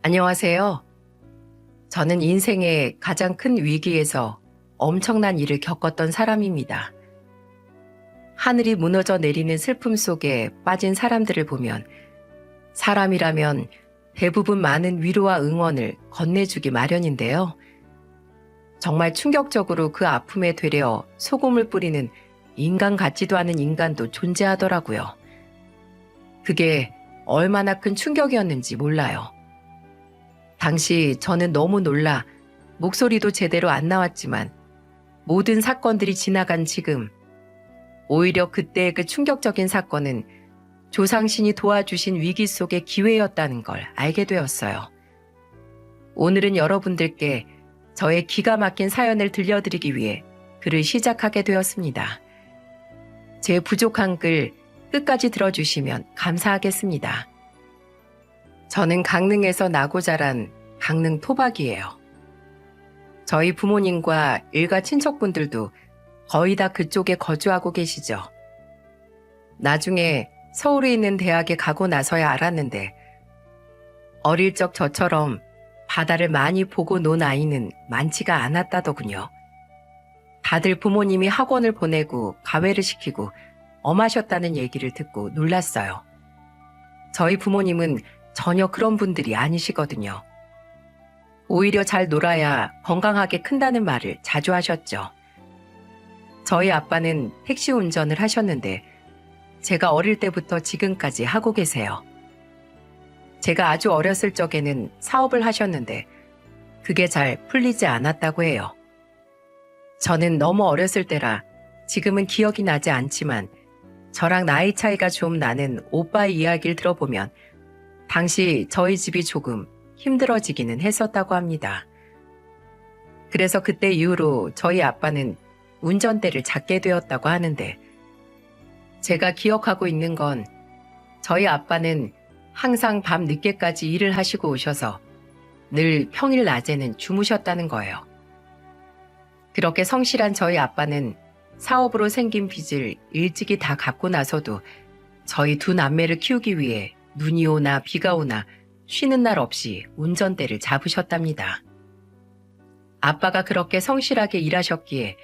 안녕하세요. 저는 인생의 가장 큰 위기에서 엄청난 일을 겪었던 사람입니다. 하늘이 무너져 내리는 슬픔 속에 빠진 사람들을 보면 사람이라면 대부분 많은 위로와 응원을 건네주기 마련인데요. 정말 충격적으로 그 아픔에 되려 소금을 뿌리는 인간 같지도 않은 인간도 존재하더라고요. 그게 얼마나 큰 충격이었는지 몰라요. 당시 저는 너무 놀라 목소리도 제대로 안 나왔지만 모든 사건들이 지나간 지금, 오히려 그때의 그 충격적인 사건은 조상신이 도와주신 위기 속의 기회였다는 걸 알게 되었어요. 오늘은 여러분들께 저의 기가 막힌 사연을 들려드리기 위해 글을 시작하게 되었습니다. 제 부족한 글 끝까지 들어주시면 감사하겠습니다. 저는 강릉에서 나고 자란 강릉 토박이에요. 저희 부모님과 일가 친척분들도 거의 다 그쪽에 거주하고 계시죠. 나중에 서울에 있는 대학에 가고 나서야 알았는데 어릴 적 저처럼 바다를 많이 보고 논 아이는 많지가 않았다더군요. 다들 부모님이 학원을 보내고 가외를 시키고 엄하셨다는 얘기를 듣고 놀랐어요. 저희 부모님은 전혀 그런 분들이 아니시거든요. 오히려 잘 놀아야 건강하게 큰다는 말을 자주 하셨죠. 저희 아빠는 택시 운전을 하셨는데 제가 어릴 때부터 지금까지 하고 계세요. 제가 아주 어렸을 적에는 사업을 하셨는데 그게 잘 풀리지 않았다고 해요. 저는 너무 어렸을 때라 지금은 기억이 나지 않지만 저랑 나이 차이가 좀 나는 오빠의 이야기를 들어보면 당시 저희 집이 조금 힘들어지기는 했었다고 합니다. 그래서 그때 이후로 저희 아빠는 운전대를 잡게 되었다고 하는데 제가 기억하고 있는 건 저희 아빠는 항상 밤 늦게까지 일을 하시고 오셔서 늘 평일 낮에는 주무셨다는 거예요. 그렇게 성실한 저희 아빠는 사업으로 생긴 빚을 일찍이 다 갚고 나서도 저희 두 남매를 키우기 위해 눈이 오나 비가 오나 쉬는 날 없이 운전대를 잡으셨답니다. 아빠가 그렇게 성실하게 일하셨기에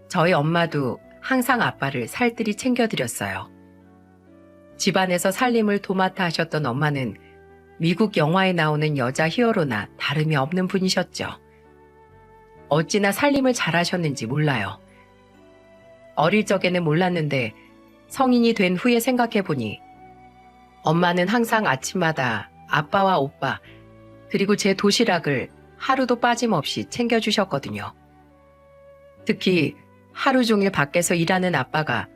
저희 엄마도 항상 아빠를 살뜰히 챙겨드렸어요. 집안에서 살림을 도맡아 하셨던 엄마는 미국 영화에 나오는 여자 히어로나 다름이 없는 분이셨죠. 어찌나 살림을 잘하셨는지 몰라요. 어릴 적에는 몰랐는데 성인이 된 후에 생각해보니 엄마는 항상 아침마다 아빠와 오빠 그리고 제 도시락을 하루도 빠짐없이 챙겨주셨거든요. 특히 하루 종일 밖에서 일하는 아빠가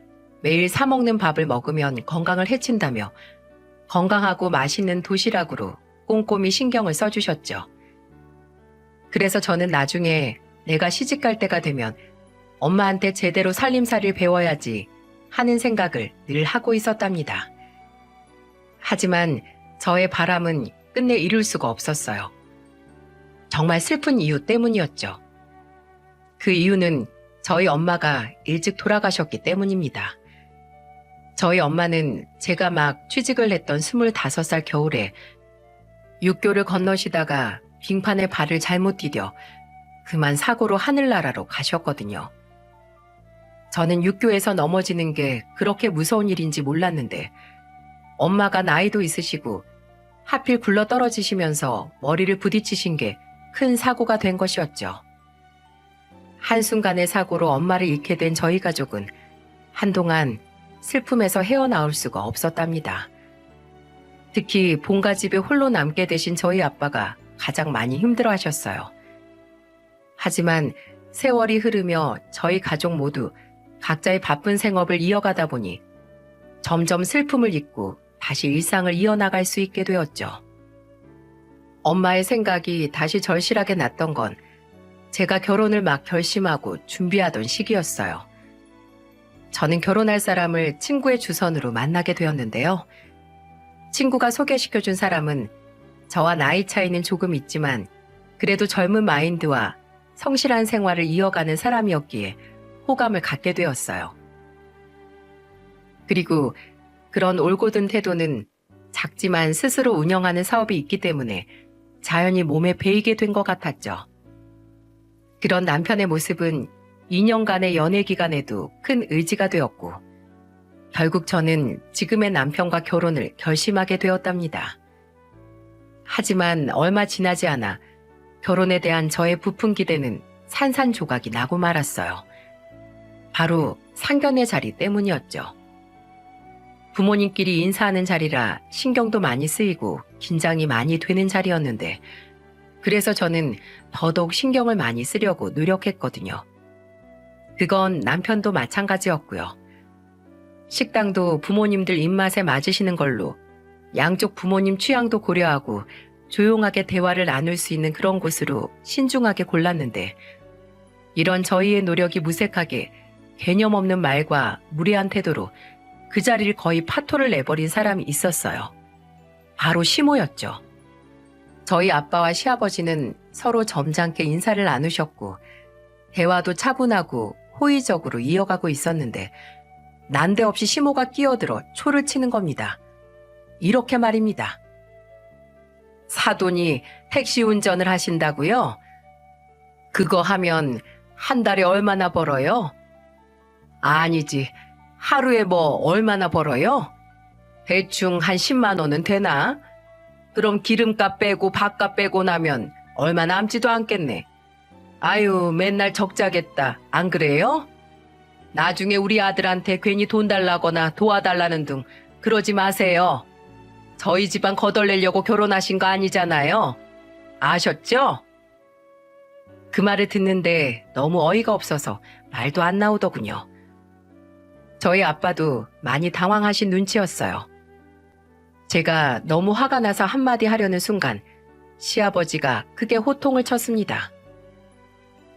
매일 사 먹는 밥을 먹으면 건강을 해친다며 건강하고 맛있는 도시락으로 꼼꼼히 신경을 써주셨죠. 그래서 저는 나중에 내가 시집갈 때가 되면 엄마한테 제대로 살림살이를 배워야지 하는 생각을 늘 하고 있었답니다. 하지만 저의 바람은 끝내 이룰 수가 없었어요. 정말 슬픈 이유 때문이었죠. 그 이유는 저희 엄마가 일찍 돌아가셨기 때문입니다. 저희 엄마는 제가 막 취직을 했던 25살 겨울에 육교를 건너시다가 빙판에 발을 잘못 디뎌 그만 사고로 하늘나라로 가셨거든요. 저는 육교에서 넘어지는 게 그렇게 무서운 일인지 몰랐는데 엄마가 나이도 있으시고 하필 굴러 떨어지시면서 머리를 부딪히신 게 큰 사고가 된 것이었죠. 한순간의 사고로 엄마를 잃게 된 저희 가족은 한동안 슬픔에서 헤어나올 수가 없었답니다. 특히 본가 집에 홀로 남게 되신 저희 아빠가 가장 많이 힘들어하셨어요. 하지만 세월이 흐르며 저희 가족 모두 각자의 바쁜 생업을 이어가다 보니 점점 슬픔을 잊고 다시 일상을 이어나갈 수 있게 되었죠. 엄마의 생각이 다시 절실하게 났던 건 제가 결혼을 막 결심하고 준비하던 시기였어요. 저는 결혼할 사람을 친구의 주선으로 만나게 되었는데요. 친구가 소개시켜준 사람은 저와 나이 차이는 조금 있지만 그래도 젊은 마인드와 성실한 생활을 이어가는 사람이었기에 호감을 갖게 되었어요. 그리고 그런 올곧은 태도는 작지만 스스로 운영하는 사업이 있기 때문에 자연히 몸에 배이게 된 것 같았죠. 그런 남편의 모습은 2년간의 연애 기간에도 큰 의지가 되었고, 결국 저는 지금의 남편과 결혼을 결심하게 되었답니다. 하지만 얼마 지나지 않아 결혼에 대한 저의 부푼 기대는 산산조각이 나고 말았어요. 바로 상견례 자리 때문이었죠. 부모님끼리 인사하는 자리라 신경도 많이 쓰이고 긴장이 많이 되는 자리였는데, 그래서 저는 더더욱 신경을 많이 쓰려고 노력했거든요. 그건 남편도 마찬가지였고요. 식당도 부모님들 입맛에 맞으시는 걸로 양쪽 부모님 취향도 고려하고 조용하게 대화를 나눌 수 있는 그런 곳으로 신중하게 골랐는데, 이런 저희의 노력이 무색하게 개념 없는 말과 무례한 태도로 그 자리를 거의 파토를 내버린 사람이 있었어요. 바로 시모였죠. 저희 아빠와 시아버지는 서로 점잖게 인사를 나누셨고 대화도 차분하고 호의적으로 이어가고 있었는데, 난데없이 시모가 끼어들어 초를 치는 겁니다. 이렇게 말입니다. 사돈이 택시 운전을 하신다고요? 그거 하면 한 달에 얼마나 벌어요? 아니지, 하루에 뭐 얼마나 벌어요? 대충 한 10만 원은 되나? 그럼 기름값 빼고 밥값 빼고 나면 얼마 남지도 않겠네. 아유, 맨날 적자겠다. 안 그래요? 나중에 우리 아들한테 괜히 돈 달라거나 도와달라는 등 그러지 마세요. 저희 집안 거덜내려고 결혼하신 거 아니잖아요. 아셨죠? 그 말을 듣는데 너무 어이가 없어서 말도 안 나오더군요. 저희 아빠도 많이 당황하신 눈치였어요. 제가 너무 화가 나서 한마디 하려는 순간 시아버지가 크게 호통을 쳤습니다.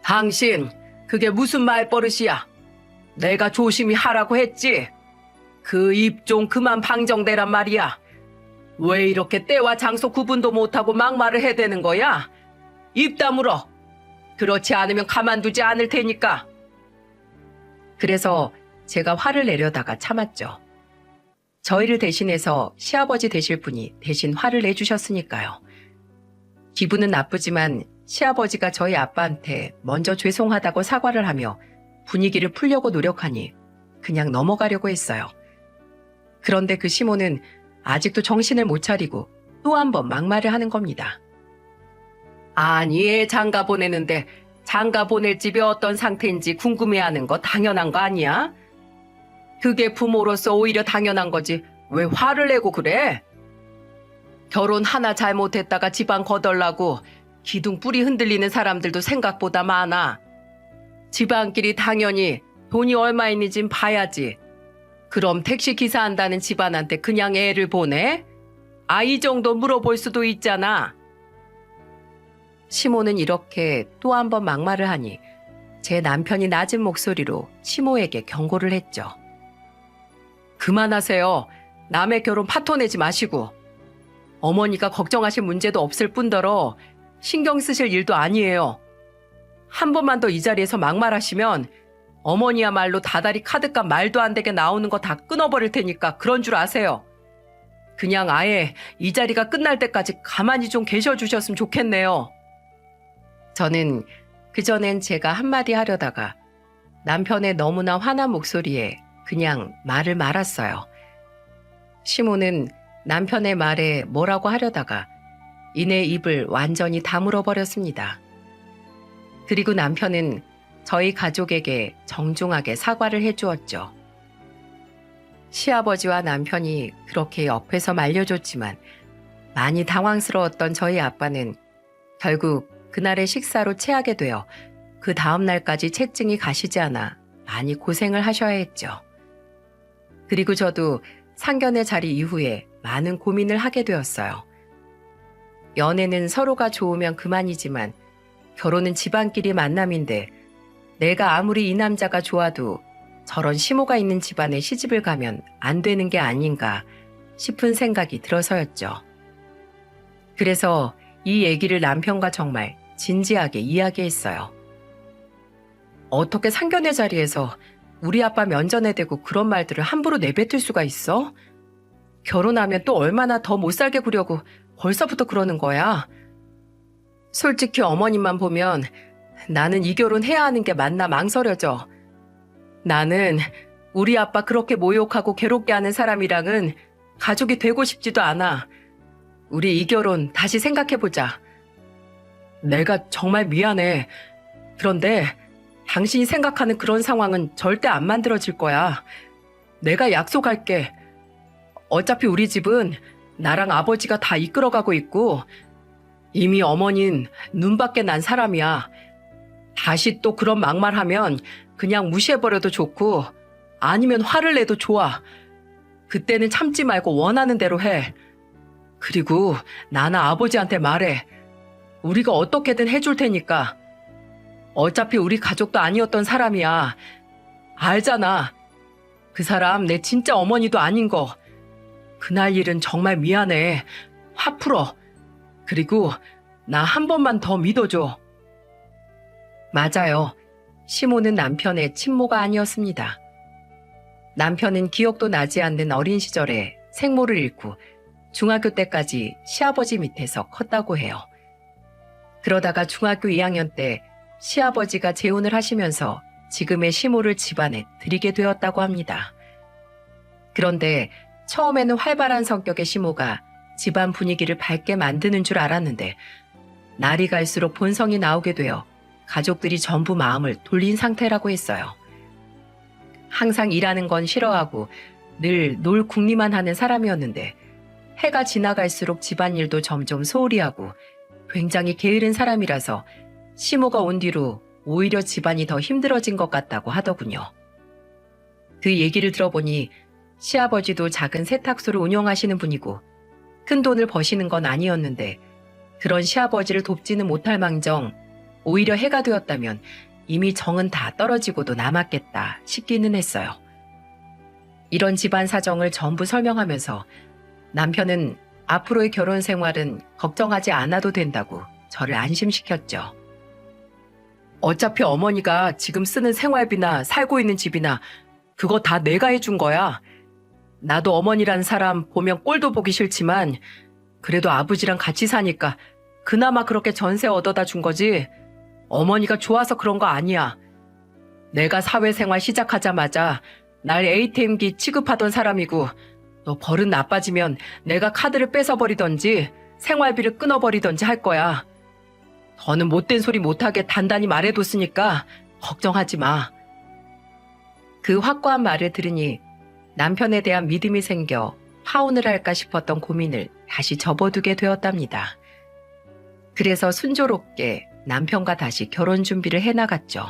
당신, 그게 무슨 말버릇이야? 내가 조심히 하라고 했지? 그 입 좀 그만 방정대란 말이야. 왜 이렇게 때와 장소 구분도 못하고 막말을 해대는 거야? 입 다물어. 그렇지 않으면 가만두지 않을 테니까. 그래서 제가 화를 내려다가 참았죠. 저희를 대신해서 시아버지 되실 분이 대신 화를 내주셨으니까요. 기분은 나쁘지만 시아버지가 저희 아빠한테 먼저 죄송하다고 사과를 하며 분위기를 풀려고 노력하니 그냥 넘어가려고 했어요. 그런데 그 시모는 아직도 정신을 못 차리고 또 한 번 막말을 하는 겁니다. 아니, 애 장가 보내는데 장가 보낼 집이 어떤 상태인지 궁금해하는 거 당연한 거 아니야? 그게 부모로서 오히려 당연한 거지 왜 화를 내고 그래? 결혼 하나 잘못했다가 집안 거덜나고 기둥 뿌리 흔들리는 사람들도 생각보다 많아. 집안끼리 당연히 돈이 얼마 있는진 봐야지. 그럼 택시 기사 한다는 집안한테 그냥 애를 보내? 이 정도 물어볼 수도 있잖아. 시모는 이렇게 또 한 번 막말을 하니 제 남편이 낮은 목소리로 시모에게 경고를 했죠. 그만하세요. 남의 결혼 파토 내지 마시고. 어머니가 걱정하실 문제도 없을 뿐더러 신경 쓰실 일도 아니에요. 한 번만 더 이 자리에서 막말하시면 어머니야말로 다달이 카드값 말도 안 되게 나오는 거 다 끊어버릴 테니까 그런 줄 아세요. 그냥 아예 이 자리가 끝날 때까지 가만히 좀 계셔주셨으면 좋겠네요. 저는 그전엔 제가 한마디 하려다가 남편의 너무나 화난 목소리에 그냥 말을 말았어요. 시모는 남편의 말에 뭐라고 하려다가 이내 입을 완전히 다물어 버렸습니다. 그리고 남편은 저희 가족에게 정중하게 사과를 해주었죠. 시아버지와 남편이 그렇게 옆에서 말려줬지만 많이 당황스러웠던 저희 아빠는 결국 그날의 식사로 체하게 되어 그 다음 날까지 체증이 가시지 않아 많이 고생을 하셔야 했죠. 그리고 저도 상견례 자리 이후에 많은 고민을 하게 되었어요. 연애는 서로가 좋으면 그만이지만 결혼은 집안끼리 만남인데 내가 아무리 이 남자가 좋아도 저런 시모가 있는 집안에 시집을 가면 안 되는 게 아닌가 싶은 생각이 들어서였죠. 그래서 이 얘기를 남편과 정말 진지하게 이야기했어요. 어떻게 상견례 자리에서 우리 아빠 면전에 대고 그런 말들을 함부로 내뱉을 수가 있어? 결혼하면 또 얼마나 더 못 살게 구려고 벌써부터 그러는 거야. 솔직히 어머님만 보면 나는 이 결혼 해야 하는 게 맞나 망설여져. 나는 우리 아빠 그렇게 모욕하고 괴롭게 하는 사람이랑은 가족이 되고 싶지도 않아. 우리 이 결혼 다시 생각해보자. 내가 정말 미안해. 그런데 당신이 생각하는 그런 상황은 절대 안 만들어질 거야. 내가 약속할게. 어차피 우리 집은 나랑 아버지가 다 이끌어가고 있고 이미 어머닌 눈밖에 난 사람이야. 다시 또 그런 막말하면 그냥 무시해버려도 좋고 아니면 화를 내도 좋아. 그때는 참지 말고 원하는 대로 해. 그리고 나나 아버지한테 말해. 우리가 어떻게든 해줄 테니까. 어차피 우리 가족도 아니었던 사람이야. 알잖아. 그 사람 내 진짜 어머니도 아닌 거. 그날 일은 정말 미안해. 화 풀어. 그리고 나 한 번만 더 믿어줘. 맞아요. 시모는 남편의 친모가 아니었습니다. 남편은 기억도 나지 않는 어린 시절에 생모를 잃고 중학교 때까지 시아버지 밑에서 컸다고 해요. 그러다가 중학교 2학년 때 시아버지가 재혼을 하시면서 지금의 시모를 집안에 들이게 되었다고 합니다. 그런데 처음에는 활발한 성격의 시모가 집안 분위기를 밝게 만드는 줄 알았는데 날이 갈수록 본성이 나오게 되어 가족들이 전부 마음을 돌린 상태라고 했어요. 항상 일하는 건 싫어하고 늘 놀 궁리만 하는 사람이었는데 해가 지나갈수록 집안일도 점점 소홀히 하고 굉장히 게으른 사람이라서 시모가 온 뒤로 오히려 집안이 더 힘들어진 것 같다고 하더군요. 그 얘기를 들어보니 시아버지도 작은 세탁소를 운영하시는 분이고 큰 돈을 버시는 건 아니었는데 그런 시아버지를 돕지는 못할 망정 오히려 해가 되었다면 이미 정은 다 떨어지고도 남았겠다 싶기는 했어요. 이런 집안 사정을 전부 설명하면서 남편은 앞으로의 결혼 생활은 걱정하지 않아도 된다고 저를 안심시켰죠. 어차피 어머니가 지금 쓰는 생활비나 살고 있는 집이나 그거 다 내가 해준 거야. 나도 어머니란 사람 보면 꼴도 보기 싫지만 그래도 아버지랑 같이 사니까 그나마 그렇게 전세 얻어다 준 거지. 어머니가 좋아서 그런 거 아니야. 내가 사회생활 시작하자마자 날 ATM기 취급하던 사람이고 너 버릇 나빠지면 내가 카드를 뺏어버리던지 생활비를 끊어버리던지 할 거야. 더는 못된 소리 못하게 단단히 말해뒀으니까 걱정하지 마. 그 확고한 말을 들으니 남편에 대한 믿음이 생겨 파혼을 할까 싶었던 고민을 다시 접어두게 되었답니다. 그래서 순조롭게 남편과 다시 결혼 준비를 해나갔죠.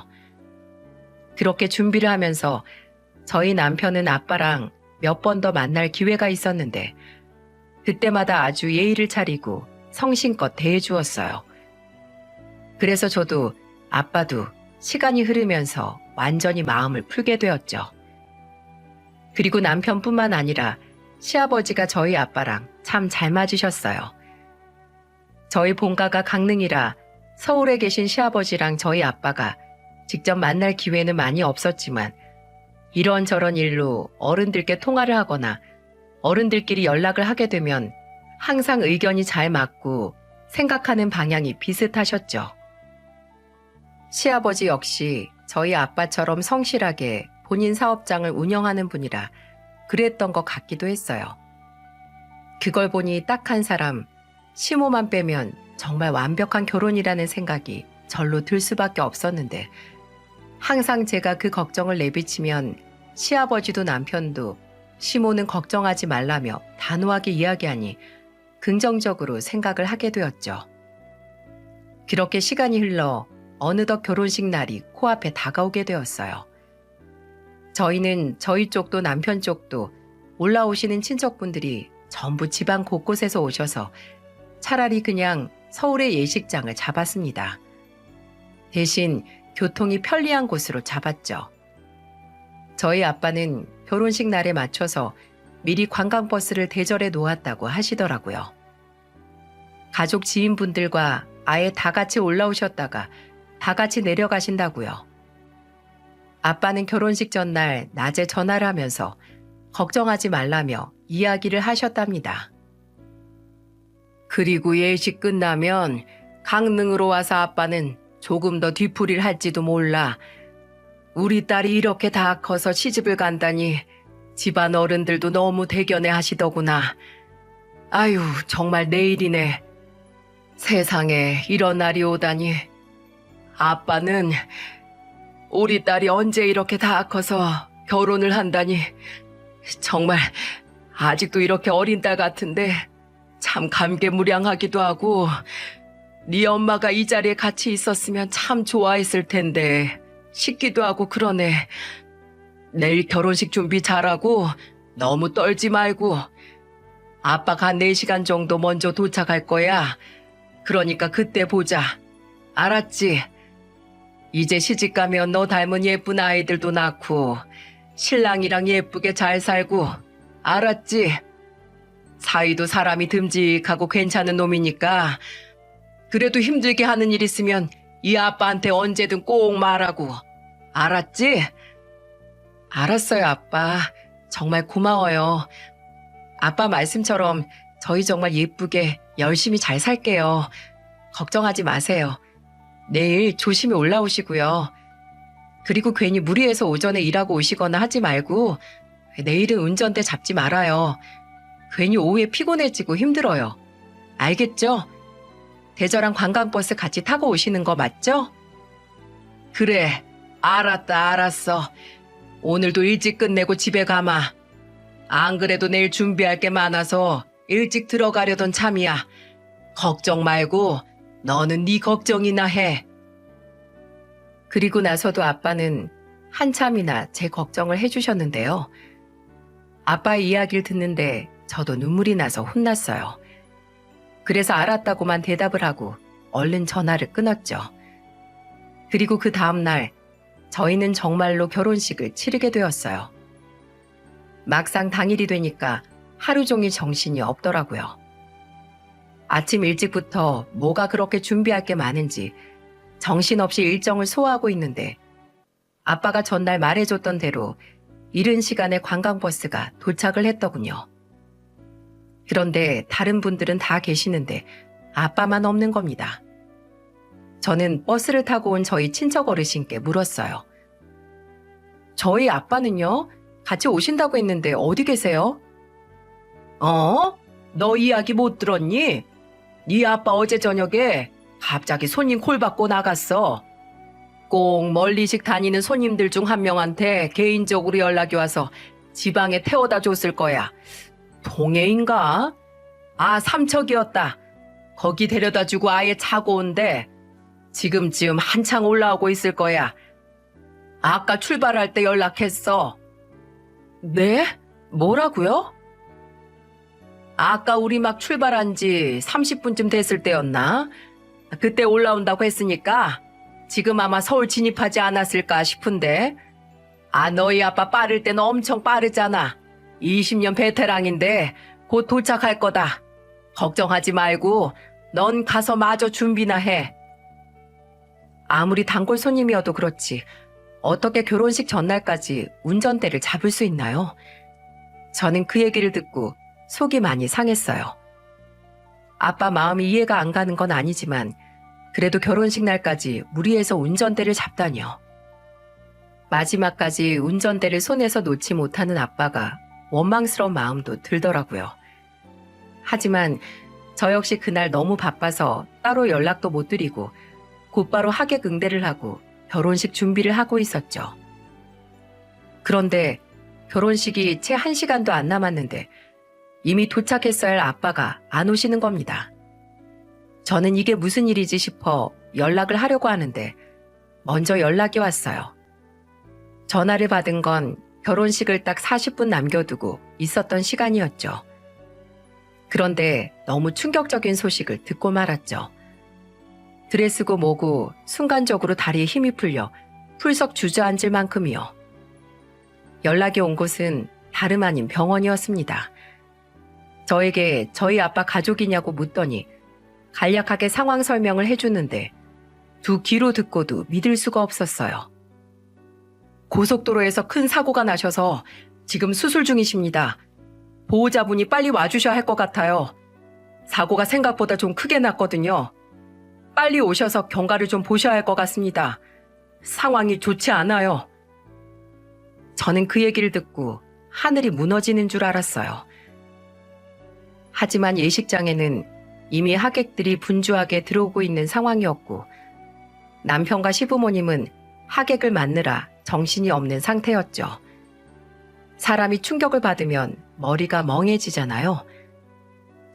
그렇게 준비를 하면서 저희 남편은 아빠랑 몇 번 더 만날 기회가 있었는데 그때마다 아주 예의를 차리고 성심껏 대해주었어요. 그래서 저도 아빠도 시간이 흐르면서 완전히 마음을 풀게 되었죠. 그리고 남편뿐만 아니라 시아버지가 저희 아빠랑 참 잘 맞으셨어요. 저희 본가가 강릉이라 서울에 계신 시아버지랑 저희 아빠가 직접 만날 기회는 많이 없었지만 이런저런 일로 어른들께 통화를 하거나 어른들끼리 연락을 하게 되면 항상 의견이 잘 맞고 생각하는 방향이 비슷하셨죠. 시아버지 역시 저희 아빠처럼 성실하게 본인 사업장을 운영하는 분이라 그랬던 것 같기도 했어요. 그걸 보니 딱 한 사람, 시모만 빼면 정말 완벽한 결혼이라는 생각이 절로 들 수밖에 없었는데 항상 제가 그 걱정을 내비치면 시아버지도 남편도 시모는 걱정하지 말라며 단호하게 이야기하니 긍정적으로 생각을 하게 되었죠. 그렇게 시간이 흘러 어느덧 결혼식 날이 코앞에 다가오게 되었어요. 저희는 저희 쪽도 남편 쪽도 올라오시는 친척분들이 전부 집안 곳곳에서 오셔서 차라리 그냥 서울의 예식장을 잡았습니다. 대신 교통이 편리한 곳으로 잡았죠. 저희 아빠는 결혼식 날에 맞춰서 미리 관광버스를 대절해 놓았다고 하시더라고요. 가족 지인분들과 아예 다 같이 올라오셨다가 다 같이 내려가신다고요. 아빠는 결혼식 전날 낮에 전화를 하면서 걱정하지 말라며 이야기를 하셨답니다. 그리고 예식 끝나면 강릉으로 와서 아빠는 조금 더 뒤풀이를 할지도 몰라. 우리 딸이 이렇게 다 커서 시집을 간다니 집안 어른들도 너무 대견해 하시더구나. 아유, 정말 내일이네. 세상에 이런 날이 오다니. 아빠는 우리 딸이 언제 이렇게 다 커서 결혼을 한다니. 정말 아직도 이렇게 어린 딸 같은데 참 감개무량하기도 하고, 네 엄마가 이 자리에 같이 있었으면 참 좋아했을 텐데 싶기도 하고 그러네. 내일 결혼식 준비 잘하고 너무 떨지 말고. 아빠가 한 4시간 정도 먼저 도착할 거야. 그러니까 그때 보자. 알았지? 이제 시집가면 너 닮은 예쁜 아이들도 낳고 신랑이랑 예쁘게 잘 살고. 알았지? 사위도 사람이 듬직하고 괜찮은 놈이니까 그래도 힘들게 하는 일 있으면 이 아빠한테 언제든 꼭 말하고. 알았지? 알았어요, 아빠. 정말 고마워요. 아빠 말씀처럼 저희 정말 예쁘게 열심히 잘 살게요. 걱정하지 마세요. 내일 조심히 올라오시고요. 그리고 괜히 무리해서 오전에 일하고 오시거나 하지 말고 내일은 운전대 잡지 말아요. 괜히 오후에 피곤해지고 힘들어요. 알겠죠? 대저랑 관광버스 같이 타고 오시는 거 맞죠? 그래, 알았다, 알았어. 오늘도 일찍 끝내고 집에 가마. 안 그래도 내일 준비할 게 많아서 일찍 들어가려던 참이야. 걱정 말고 너는 네 걱정이나 해. 그리고 나서도 아빠는 한참이나 제 걱정을 해주셨는데요. 아빠의 이야기를 듣는데 저도 눈물이 나서 혼났어요. 그래서 알았다고만 대답을 하고 얼른 전화를 끊었죠. 그리고 그 다음날 저희는 정말로 결혼식을 치르게 되었어요. 막상 당일이 되니까 하루 종일 정신이 없더라고요. 아침 일찍부터 뭐가 그렇게 준비할 게 많은지 정신없이 일정을 소화하고 있는데 아빠가 전날 말해줬던 대로 이른 시간에 관광버스가 도착을 했더군요. 그런데 다른 분들은 다 계시는데 아빠만 없는 겁니다. 저는 버스를 타고 온 저희 친척 어르신께 물었어요. 저희 아빠는요? 같이 오신다고 했는데 어디 계세요? 너 이야기 못 들었니? 네 아빠 어제 저녁에 갑자기 손님 콜 받고 나갔어. 꼭 멀리식 다니는 손님들 중 한 명한테 개인적으로 연락이 와서 지방에 태워다 줬을 거야. 동해인가? 아, 삼척이었다. 거기 데려다 주고 아예 차고 온대. 지금쯤 한창 올라오고 있을 거야. 아까 출발할 때 연락했어. 네? 뭐라고요? 아까 우리 막 출발한 지 30분쯤 됐을 때였나? 그때 올라온다고 했으니까 지금 아마 서울 진입하지 않았을까 싶은데. 아, 너희 아빠 빠를 때는 엄청 빠르잖아. 20년 베테랑인데 곧 도착할 거다. 걱정하지 말고 넌 가서 마저 준비나 해. 아무리 단골 손님이어도 그렇지 어떻게 결혼식 전날까지 운전대를 잡을 수 있나요? 저는 그 얘기를 듣고 속이 많이 상했어요. 아빠 마음이 이해가 안 가는 건 아니지만 그래도 결혼식 날까지 무리해서 운전대를 잡다니요. 마지막까지 운전대를 손에서 놓지 못하는 아빠가 원망스러운 마음도 들더라고요. 하지만 저 역시 그날 너무 바빠서 따로 연락도 못 드리고 곧바로 하객 응대를 하고 결혼식 준비를 하고 있었죠. 그런데 결혼식이 채 1시간도 안 남았는데 이미 도착했어야 할 아빠가 안 오시는 겁니다. 저는 이게 무슨 일이지 싶어 연락을 하려고 하는데 먼저 연락이 왔어요. 전화를 받은 건 결혼식을 딱 40분 남겨두고 있었던 시간이었죠. 그런데 너무 충격적인 소식을 듣고 말았죠. 드레스고 뭐고 순간적으로 다리에 힘이 풀려 풀썩 주저앉을 만큼이요. 연락이 온 곳은 다름 아닌 병원이었습니다. 저에게 저희 아빠 가족이냐고 묻더니 간략하게 상황 설명을 해주는데 두 귀로 듣고도 믿을 수가 없었어요. 고속도로에서 큰 사고가 나셔서 지금 수술 중이십니다. 보호자분이 빨리 와주셔야 할 것 같아요. 사고가 생각보다 좀 크게 났거든요. 빨리 오셔서 경과를 좀 보셔야 할 것 같습니다. 상황이 좋지 않아요. 저는 그 얘기를 듣고 하늘이 무너지는 줄 알았어요. 하지만 예식장에는 이미 하객들이 분주하게 들어오고 있는 상황이었고 남편과 시부모님은 하객을 맞느라 정신이 없는 상태였죠. 사람이 충격을 받으면 머리가 멍해지잖아요.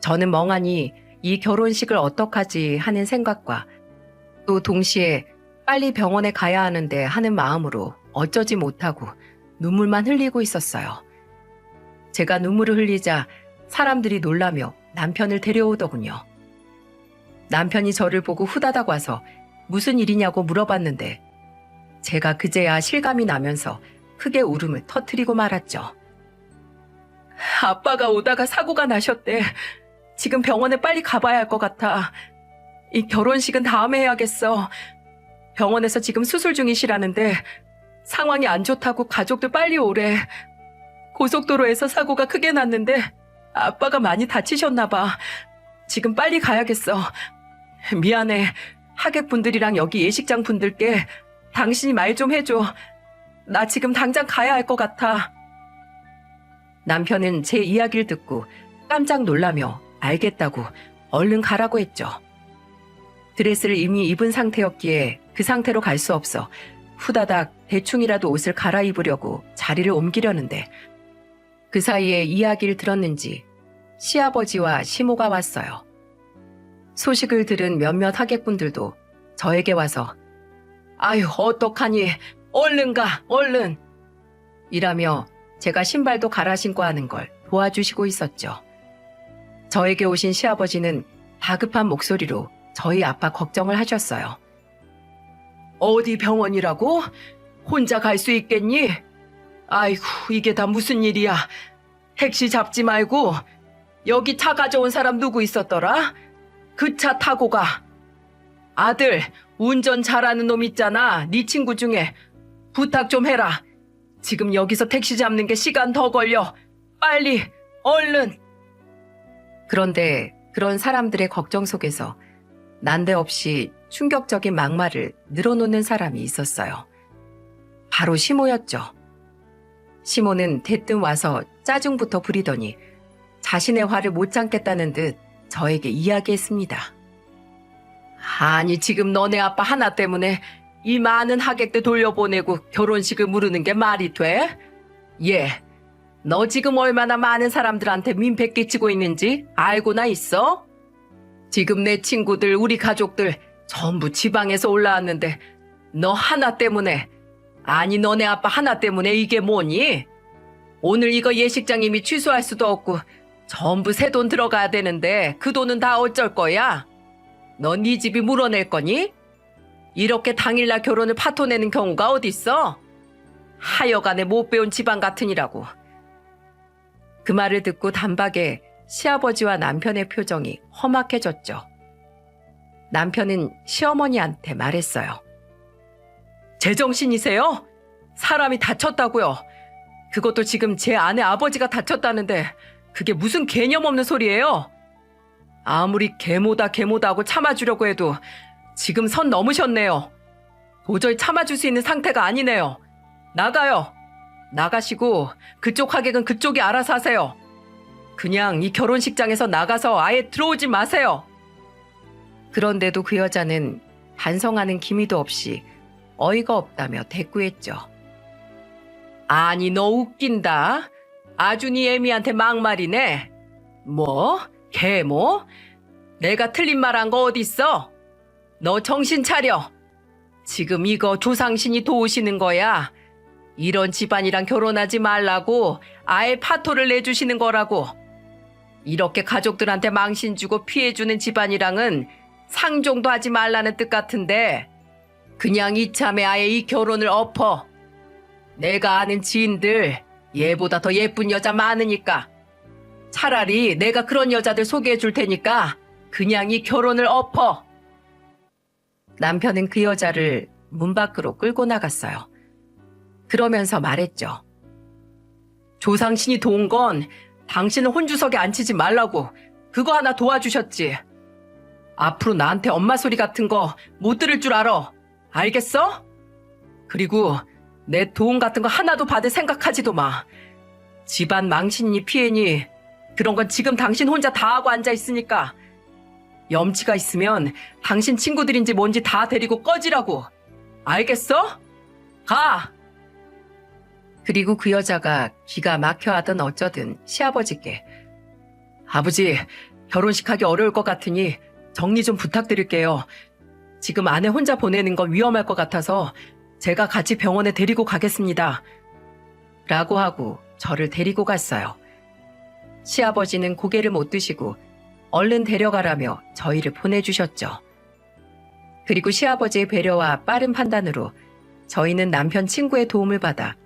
저는 멍하니 이 결혼식을 어떡하지 하는 생각과 또 동시에 빨리 병원에 가야 하는데 하는 마음으로 어쩌지 못하고 눈물만 흘리고 있었어요. 제가 눈물을 흘리자 사람들이 놀라며 남편을 데려오더군요. 남편이 저를 보고 후다닥 와서 무슨 일이냐고 물어봤는데 제가 그제야 실감이 나면서 크게 울음을 터뜨리고 말았죠. 아빠가 오다가 사고가 나셨대. 지금 병원에 빨리 가봐야 할 것 같아. 이 결혼식은 다음에 해야겠어. 병원에서 지금 수술 중이시라는데 상황이 안 좋다고 가족들 빨리 오래. 고속도로에서 사고가 크게 났는데 아빠가 많이 다치셨나 봐. 지금 빨리 가야겠어. 미안해. 하객분들이랑 여기 예식장 분들께 당신이 말 좀 해줘. 나 지금 당장 가야 할 것 같아. 남편은 제 이야기를 듣고 깜짝 놀라며 알겠다고 얼른 가라고 했죠. 드레스를 이미 입은 상태였기에 그 상태로 갈 수 없어 후다닥 대충이라도 옷을 갈아입으려고 자리를 옮기려는데 그 사이에 이야기를 들었는지 시아버지와 시모가 왔어요. 소식을 들은 몇몇 하객분들도 저에게 와서 아유 어떡하니 얼른 가 얼른 이라며 제가 신발도 갈아 신고 하는 걸 도와주시고 있었죠. 저에게 오신 시아버지는 다급한 목소리로 저희 아빠 걱정을 하셨어요. 어디 병원이라고? 혼자 갈 수 있겠니? 아이고 이게 다 무슨 일이야. 택시 잡지 말고 여기 차 가져온 사람 누구 있었더라? 그 차 타고 가. 아들 운전 잘하는 놈 있잖아. 네 친구 중에 부탁 좀 해라. 지금 여기서 택시 잡는 게 시간 더 걸려. 빨리 얼른. 그런데 그런 사람들의 걱정 속에서 난데없이 충격적인 막말을 늘어놓는 사람이 있었어요. 바로 시모였죠. 시모는 대뜸 와서 짜증부터 부리더니 자신의 화를 못 참겠다는 듯 저에게 이야기했습니다. 아니 지금 너네 아빠 하나 때문에 이 많은 하객들 돌려보내고 결혼식을 무르는 게 말이 돼? 예, 너 지금 얼마나 많은 사람들한테 민폐 끼치고 있는지 알고나 있어? 지금 내 친구들, 우리 가족들 전부 지방에서 올라왔는데 너 하나 때문에, 아니 너네 아빠 하나 때문에 이게 뭐니? 오늘 이거 예식장 이미 취소할 수도 없고 전부 새 돈 들어가야 되는데 그 돈은 다 어쩔 거야? 너 네 집이 물어낼 거니? 이렇게 당일날 결혼을 파토내는 경우가 어딨어? 하여간에 못 배운 집안 같으니라고. 그 말을 듣고 단박에 시아버지와 남편의 표정이 험악해졌죠. 남편은 시어머니한테 말했어요. 제정신이세요? 사람이 다쳤다고요. 그것도 지금 제 아내 아버지가 다쳤다는데 그게 무슨 개념 없는 소리예요? 아무리 계모다 하고 참아주려고 해도 지금 선 넘으셨네요. 도저히 참아줄 수 있는 상태가 아니네요. 나가요. 나가시고 그쪽 하객은 그쪽이 알아서 하세요. 그냥 이 결혼식장에서 나가서 아예 들어오지 마세요. 그런데도 그 여자는 반성하는 기미도 없이 어이가 없다며 대꾸했죠. 아니 너 웃긴다. 아주 네 애미한테 막말이네. 뭐? 계모? 내가 틀린 말 한 거 어딨어? 너 정신 차려. 지금 이거 조상신이 도우시는 거야. 이런 집안이랑 결혼하지 말라고 아예 파토를 내주시는 거라고. 이렇게 가족들한테 망신 주고 피해주는 집안이랑은 상종도 하지 말라는 뜻 같은데 그냥 이참에 아예 이 결혼을 엎어. 내가 아는 지인들 얘보다 더 예쁜 여자 많으니까 차라리 내가 그런 여자들 소개해 줄 테니까 그냥 이 결혼을 엎어. 남편은 그 여자를 문 밖으로 끌고 나갔어요. 그러면서 말했죠. 조상신이 도운 건 당신을 혼주석에 앉히지 말라고 그거 하나 도와주셨지. 앞으로 나한테 엄마 소리 같은 거 못 들을 줄 알아. 알겠어? 그리고 내 도움 같은 거 하나도 받을 생각하지도 마. 집안 망신이니 피해니 그런 건 지금 당신 혼자 다 하고 앉아 있으니까. 염치가 있으면 당신 친구들인지 뭔지 다 데리고 꺼지라고. 알겠어? 가! 그리고 그 여자가 기가 막혀 하던 어쩌든 시아버지께 아버지, 결혼식 하기 어려울 것 같으니 정리 좀 부탁드릴게요. 지금 아내 혼자 보내는 건 위험할 것 같아서 제가 같이 병원에 데리고 가겠습니다. 라고 하고 저를 데리고 갔어요. 시아버지는 고개를 못 드시고 얼른 데려가라며 저희를 보내주셨죠. 그리고 시아버지의 배려와 빠른 판단으로 저희는 남편 친구의 도움을 받아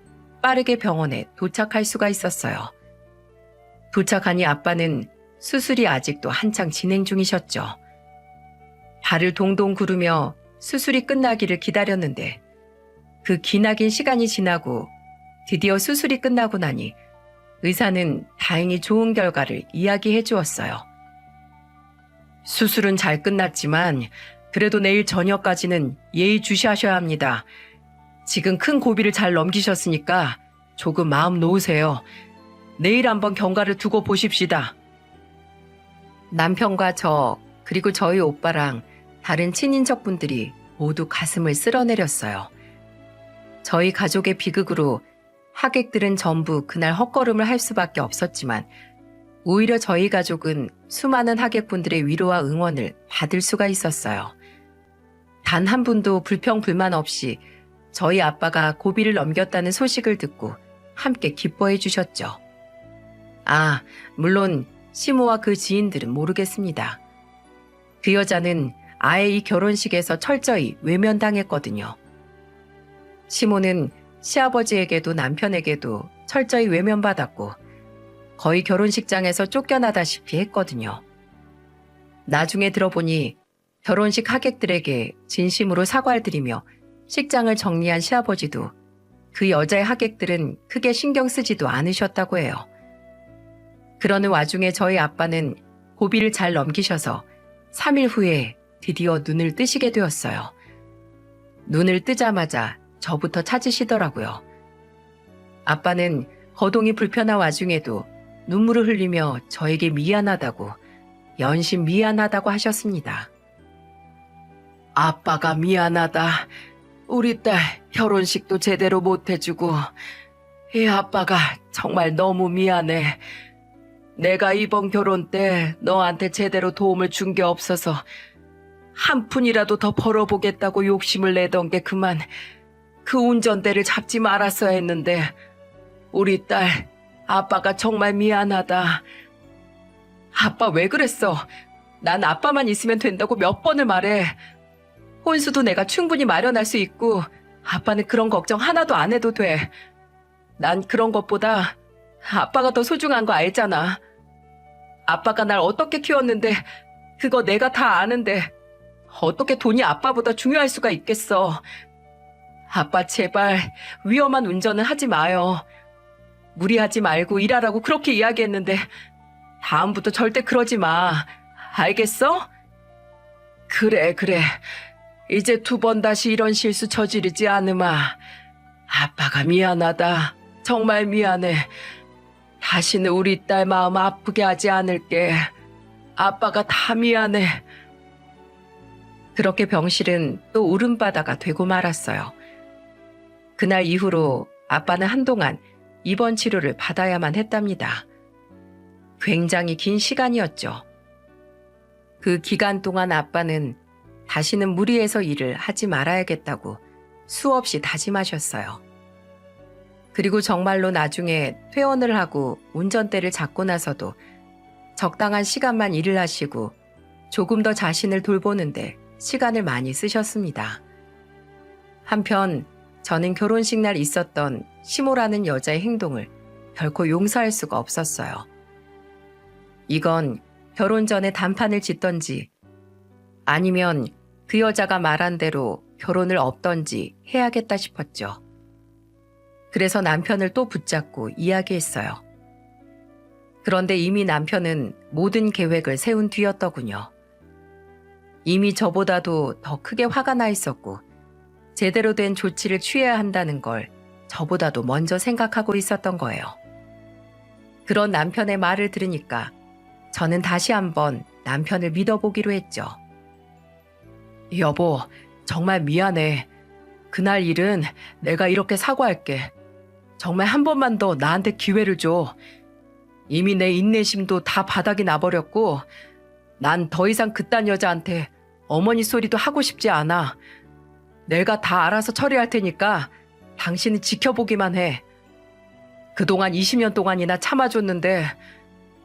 빠르게 병원에 도착할 수가 있었어요. 도착하니 아빠는 수술이 아직도 한창 진행 중이셨죠. 발을 동동 구르며 수술이 끝나기를 기다렸는데 그 기나긴 시간이 지나고 드디어 수술이 끝나고 나니 의사는 다행히 좋은 결과를 이야기해 주었어요. 수술은 잘 끝났지만 그래도 내일 저녁까지는 예의주시하셔야 합니다. 지금 큰 고비를 잘 넘기셨으니까 조금 마음 놓으세요. 내일 한번 경과를 두고 보십시다. 남편과 저 그리고 저희 오빠랑 다른 친인척분들이 모두 가슴을 쓸어내렸어요. 저희 가족의 비극으로 하객들은 전부 그날 헛걸음을 할 수밖에 없었지만 오히려 저희 가족은 수많은 하객분들의 위로와 응원을 받을 수가 있었어요. 단 한 분도 불평불만 없이 저희 아빠가 고비를 넘겼다는 소식을 듣고 함께 기뻐해 주셨죠. 아, 물론 시모와 그 지인들은 모르겠습니다. 그 여자는 아예 이 결혼식에서 철저히 외면당했거든요. 시모는 시아버지에게도 남편에게도 철저히 외면받았고 거의 결혼식장에서 쫓겨나다시피 했거든요. 나중에 들어보니 결혼식 하객들에게 진심으로 사과를 드리며 식장을 정리한 시아버지도 그 여자의 하객들은 크게 신경 쓰지도 않으셨다고 해요. 그러는 와중에 저희 아빠는 고비를 잘 넘기셔서 3일 후에 드디어 눈을 뜨시게 되었어요. 눈을 뜨자마자 저부터 찾으시더라고요. 아빠는 거동이 불편한 와중에도 눈물을 흘리며 저에게 미안하다고, 연신 미안하다고 하셨습니다. 아빠가 미안하다. 우리 딸 결혼식도 제대로 못 해주고 이 아빠가 정말 너무 미안해. 내가 이번 결혼 때 너한테 제대로 도움을 준 게 없어서 한 푼이라도 더 벌어보겠다고 욕심을 내던 게 그만 그 운전대를 잡지 말았어야 했는데 우리 딸 아빠가 정말 미안하다. 아빠 왜 그랬어? 난 아빠만 있으면 된다고 몇 번을 말해. 혼수도 내가 충분히 마련할 수 있고 아빠는 그런 걱정 하나도 안 해도 돼. 난 그런 것보다 아빠가 더 소중한 거 알잖아. 아빠가 날 어떻게 키웠는데 그거 내가 다 아는데 어떻게 돈이 아빠보다 중요할 수가 있겠어. 아빠 제발 위험한 운전은 하지 마요. 무리하지 말고 일하라고 그렇게 이야기했는데 다음부터 절대 그러지 마. 알겠어? 그래. 이제 2번 다시 이런 실수 저지르지 않으마. 아빠가 미안하다. 정말 미안해. 다시는 우리 딸 마음 아프게 하지 않을게. 아빠가 다 미안해. 그렇게 병실은 또 울음바다가 되고 말았어요. 그날 이후로 아빠는 한동안 입원 치료를 받아야만 했답니다. 굉장히 긴 시간이었죠. 그 기간 동안 아빠는 다시는 무리해서 일을 하지 말아야겠다고 수없이 다짐하셨어요. 그리고 정말로 나중에 퇴원을 하고 운전대를 잡고 나서도 적당한 시간만 일을 하시고 조금 더 자신을 돌보는데 시간을 많이 쓰셨습니다. 한편 저는 결혼식 날 있었던 시모라는 여자의 행동을 결코 용서할 수가 없었어요. 이건 결혼 전에 단판을 짓던지 아니면 그 여자가 말한 대로 결혼을 없던지 해야겠다 싶었죠. 그래서 남편을 또 붙잡고 이야기했어요. 그런데 이미 남편은 모든 계획을 세운 뒤였더군요. 이미 저보다도 더 크게 화가 나 있었고 제대로 된 조치를 취해야 한다는 걸 저보다도 먼저 생각하고 있었던 거예요. 그런 남편의 말을 들으니까 저는 다시 한번 남편을 믿어보기로 했죠. 여보, 정말 미안해. 그날 일은 내가 이렇게 사과할게. 정말 한 번만 더 나한테 기회를 줘. 이미 내 인내심도 다 바닥이 나버렸고 난 더 이상 그딴 여자한테 어머니 소리도 하고 싶지 않아. 내가 다 알아서 처리할 테니까 당신은 지켜보기만 해. 그동안 20년 동안이나 참아줬는데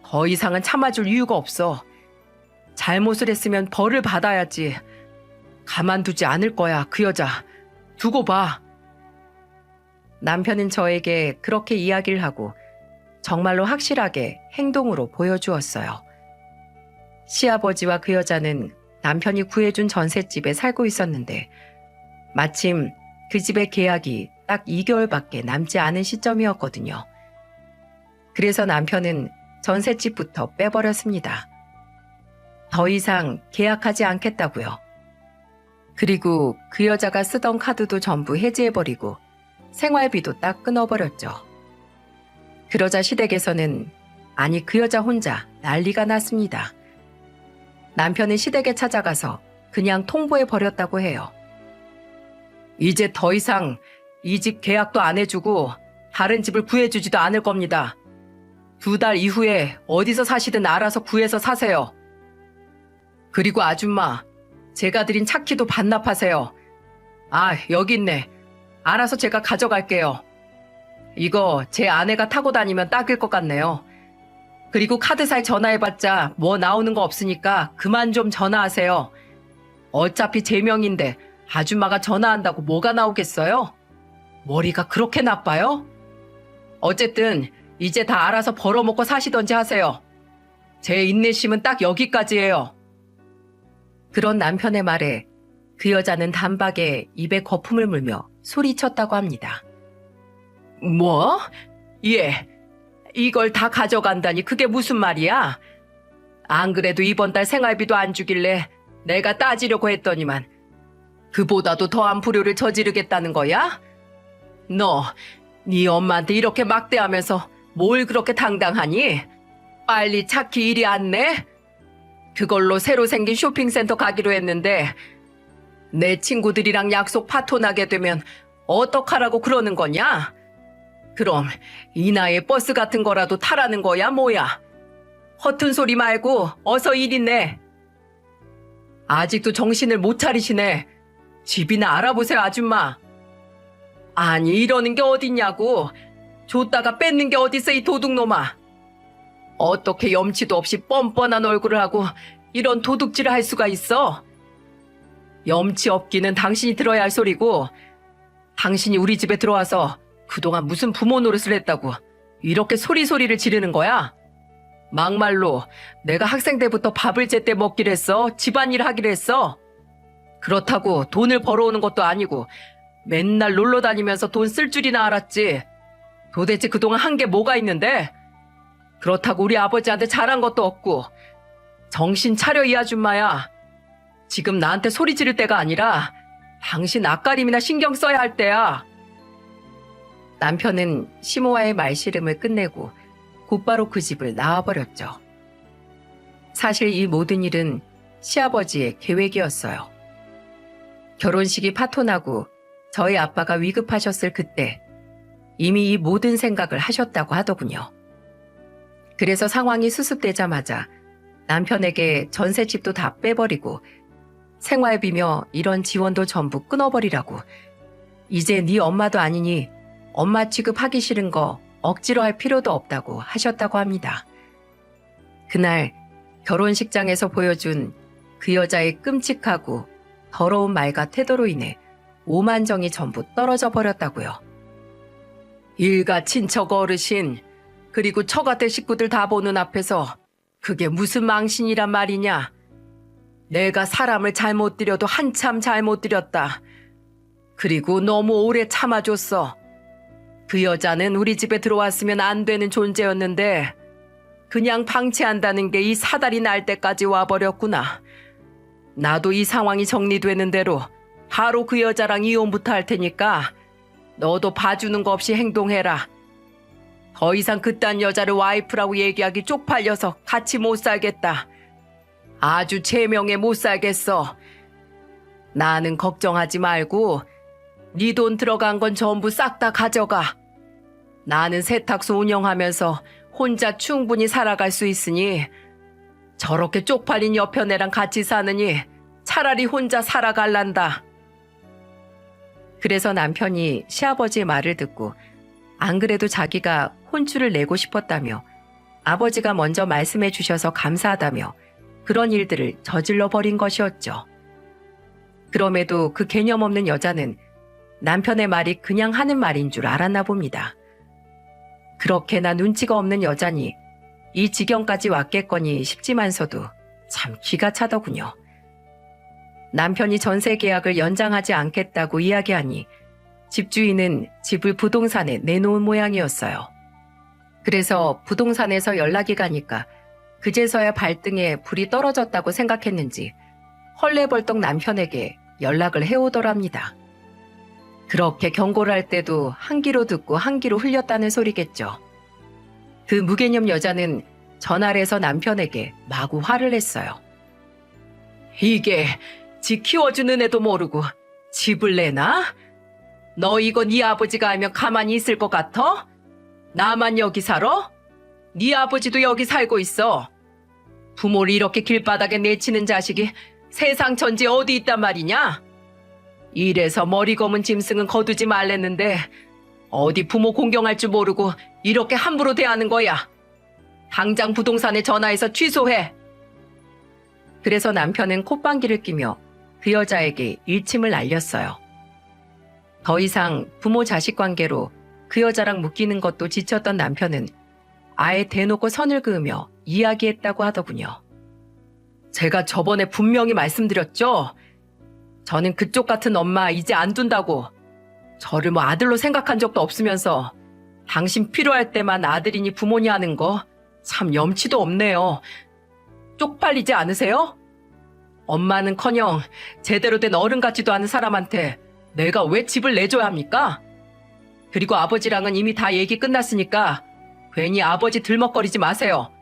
더 이상은 참아줄 이유가 없어. 잘못을 했으면 벌을 받아야지. 가만두지 않을 거야, 그 여자. 두고 봐. 남편은 저에게 그렇게 이야기를 하고 정말로 확실하게 행동으로 보여주었어요. 시아버지와 그 여자는 남편이 구해준 전셋집에 살고 있었는데 마침 그 집의 계약이 딱 2개월밖에 남지 않은 시점이었거든요. 그래서 남편은 전셋집부터 빼버렸습니다. 더 이상 계약하지 않겠다고요. 그리고 그 여자가 쓰던 카드도 전부 해지해버리고 생활비도 딱 끊어버렸죠. 그러자 시댁에서는 아니 그 여자 혼자 난리가 났습니다. 남편은 시댁에 찾아가서 그냥 통보해버렸다고 해요. 이제 더 이상 이 집 계약도 안 해주고 다른 집을 구해주지도 않을 겁니다. 2달 이후에 어디서 사시든 알아서 구해서 사세요. 그리고 아줌마, 제가 드린 차키도 반납하세요. 아, 여기 있네. 알아서 제가 가져갈게요. 이거 제 아내가 타고 다니면 딱일 것 같네요. 그리고 카드사에 전화해봤자 뭐 나오는 거 없으니까 그만 좀 전화하세요. 어차피 제 명인데 아줌마가 전화한다고 뭐가 나오겠어요? 머리가 그렇게 나빠요? 어쨌든 이제 다 알아서 벌어먹고 사시던지 하세요. 제 인내심은 딱 여기까지예요. 그런 남편의 말에 그 여자는 단박에 입에 거품을 물며 소리쳤다고 합니다. 뭐? 예, 이걸 다 가져간다니 그게 무슨 말이야? 안 그래도 이번 달 생활비도 안 주길래 내가 따지려고 했더니만 그보다도 더한 불효를 저지르겠다는 거야? 너, 네 엄마한테 이렇게 막대하면서 뭘 그렇게 당당하니? 빨리 차키 이리 안내? 그걸로 새로 생긴 쇼핑센터 가기로 했는데 내 친구들이랑 약속 파토나게 되면 어떡하라고 그러는 거냐? 그럼 이 나이에 버스 같은 거라도 타라는 거야 뭐야? 허튼 소리 말고 어서 이리 내. 아직도 정신을 못 차리시네. 집이나 알아보세요 아줌마. 아니 이러는 게 어딨냐고. 줬다가 뺏는 게 어딨어 이 도둑놈아. 어떻게 염치도 없이 뻔뻔한 얼굴을 하고 이런 도둑질을 할 수가 있어? 염치 없기는 당신이 들어야 할 소리고 당신이 우리 집에 들어와서 그동안 무슨 부모 노릇을 했다고 이렇게 소리를 지르는 거야? 막말로 내가 학생 때부터 밥을 제때 먹기로 했어? 집안일 하기로 했어? 그렇다고 돈을 벌어오는 것도 아니고 맨날 놀러 다니면서 돈 쓸 줄이나 알았지. 도대체 그동안 한 게 뭐가 있는데? 그렇다고 우리 아버지한테 잘한 것도 없고. 정신 차려 이 아줌마야. 지금 나한테 소리 지를 때가 아니라 당신 앞가림이나 신경 써야 할 때야. 남편은 시모와의 말씨름을 끝내고 곧바로 그 집을 나와버렸죠. 사실 이 모든 일은 시아버지의 계획이었어요. 결혼식이 파토나고 저희 아빠가 위급하셨을 그때 이미 이 모든 생각을 하셨다고 하더군요. 그래서 상황이 수습되자마자 남편에게 전셋집도 다 빼버리고 생활비며 이런 지원도 전부 끊어버리라고. 이제 네 엄마도 아니니 엄마 취급하기 싫은 거 억지로 할 필요도 없다고 하셨다고 합니다. 그날 결혼식장에서 보여준 그 여자의 끔찍하고 더러운 말과 태도로 인해 오만정이 전부 떨어져 버렸다고요. 일가 친척 어르신 그리고 처가댁 식구들 다 보는 앞에서 그게 무슨 망신이란 말이냐. 내가 사람을 잘못 들여도 한참 잘못 들였다. 그리고 너무 오래 참아줬어. 그 여자는 우리 집에 들어왔으면 안 되는 존재였는데 그냥 방치한다는 게 이 사달이 날 때까지 와버렸구나. 나도 이 상황이 정리되는 대로 바로 그 여자랑 이혼부터 할 테니까 너도 봐주는 거 없이 행동해라. 더 이상 그딴 여자를 와이프라고 얘기하기 쪽팔려서 같이 못 살겠다. 아주 제명에 못 살겠어. 나는 걱정하지 말고 네 돈 들어간 건 전부 싹 다 가져가. 나는 세탁소 운영하면서 혼자 충분히 살아갈 수 있으니 저렇게 쪽팔린 여편애랑 같이 사느니 차라리 혼자 살아갈란다. 그래서 남편이 시아버지의 말을 듣고 안 그래도 자기가 혼쭐을 내고 싶었다며 아버지가 먼저 말씀해 주셔서 감사하다며 그런 일들을 저질러 버린 것이었죠. 그럼에도 그 개념 없는 여자는 남편의 말이 그냥 하는 말인 줄 알았나 봅니다. 그렇게나 눈치가 없는 여자니 이 지경까지 왔겠거니 싶지만서도 참 기가 차더군요. 남편이 전세 계약을 연장하지 않겠다고 이야기하니 집주인은 집을 부동산에 내놓은 모양이었어요. 그래서 부동산에서 연락이 가니까 그제서야 발등에 불이 떨어졌다고 생각했는지 헐레벌떡 남편에게 연락을 해오더랍니다. 그렇게 경고를 할 때도 한 귀로 듣고 한 귀로 흘렸다는 소리겠죠. 그 무개념 여자는 전화를 해서 남편에게 마구 화를 냈어요. 이게 지 키워주는 애도 모르고 집을 내놔? 너 이거 네 아버지가 알면 가만히 있을 것 같아? 나만 여기 살아? 네 아버지도 여기 살고 있어. 부모를 이렇게 길바닥에 내치는 자식이 세상 천지 어디 있단 말이냐? 이래서 머리 검은 짐승은 거두지 말랬는데 어디 부모 공경할 줄 모르고 이렇게 함부로 대하는 거야. 당장 부동산에 전화해서 취소해. 그래서 남편은 콧방귀를 끼며 그 여자에게 일침을 날렸어요. 더 이상 부모 자식 관계로 그 여자랑 묶이는 것도 지쳤던 남편은 아예 대놓고 선을 그으며 이야기했다고 하더군요. 제가 저번에 분명히 말씀드렸죠? 저는 그쪽 같은 엄마 이제 안 둔다고. 저를 뭐 아들로 생각한 적도 없으면서 당신 필요할 때만 아들이니 부모니 하는 거 참 염치도 없네요. 쪽팔리지 않으세요? 엄마는커녕 제대로 된 어른 같지도 않은 사람한테 내가 왜 집을 내줘야 합니까? 그리고 아버지랑은 이미 다 얘기 끝났으니까 괜히 아버지 들먹거리지 마세요.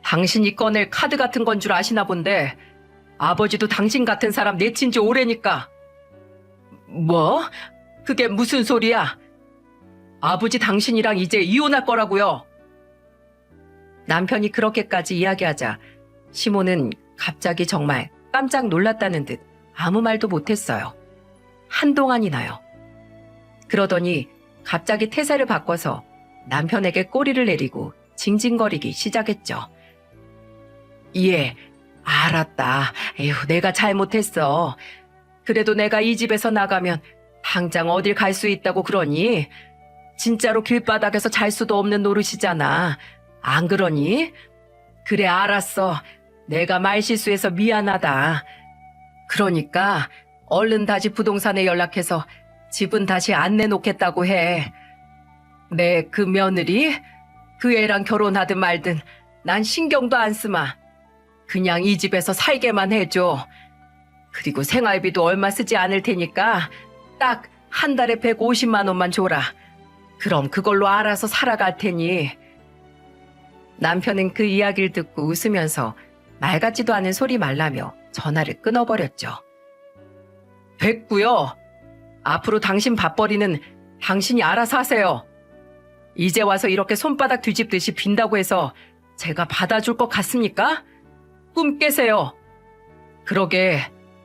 당신이 꺼낼 카드 같은 건 줄 아시나 본데 아버지도 당신 같은 사람 내친 지 오래니까. 뭐? 그게 무슨 소리야? 아버지 당신이랑 이제 이혼할 거라고요. 남편이 그렇게까지 이야기하자 시모는 갑자기 정말 깜짝 놀랐다는 듯 아무 말도 못했어요. 한동안이나요. 그러더니 갑자기 태세를 바꿔서 남편에게 꼬리를 내리고 징징거리기 시작했죠. 예, 알았다. 에휴, 내가 잘못했어. 그래도 내가 이 집에서 나가면 당장 어딜 갈 수 있다고 그러니? 진짜로 길바닥에서 잘 수도 없는 노릇이잖아. 안 그러니? 그래, 알았어. 내가 말실수해서 미안하다. 그러니까 얼른 다시 부동산에 연락해서 집은 다시 안 내놓겠다고 해. 내 그 며느리? 그 애랑 결혼하든 말든 난 신경도 안 쓰마. 그냥 이 집에서 살게만 해줘. 그리고 생활비도 얼마 쓰지 않을 테니까 딱 한 달에 150만 원만 줘라. 그럼 그걸로 알아서 살아갈 테니. 남편은 그 이야기를 듣고 웃으면서 말 같지도 않은 소리 말라며 전화를 끊어버렸죠. 됐고요. 앞으로 당신 밥벌이는 당신이 알아서 하세요. 이제 와서 이렇게 손바닥 뒤집듯이 빈다고 해서 제가 받아줄 것 같습니까? 꿈 깨세요. 그러게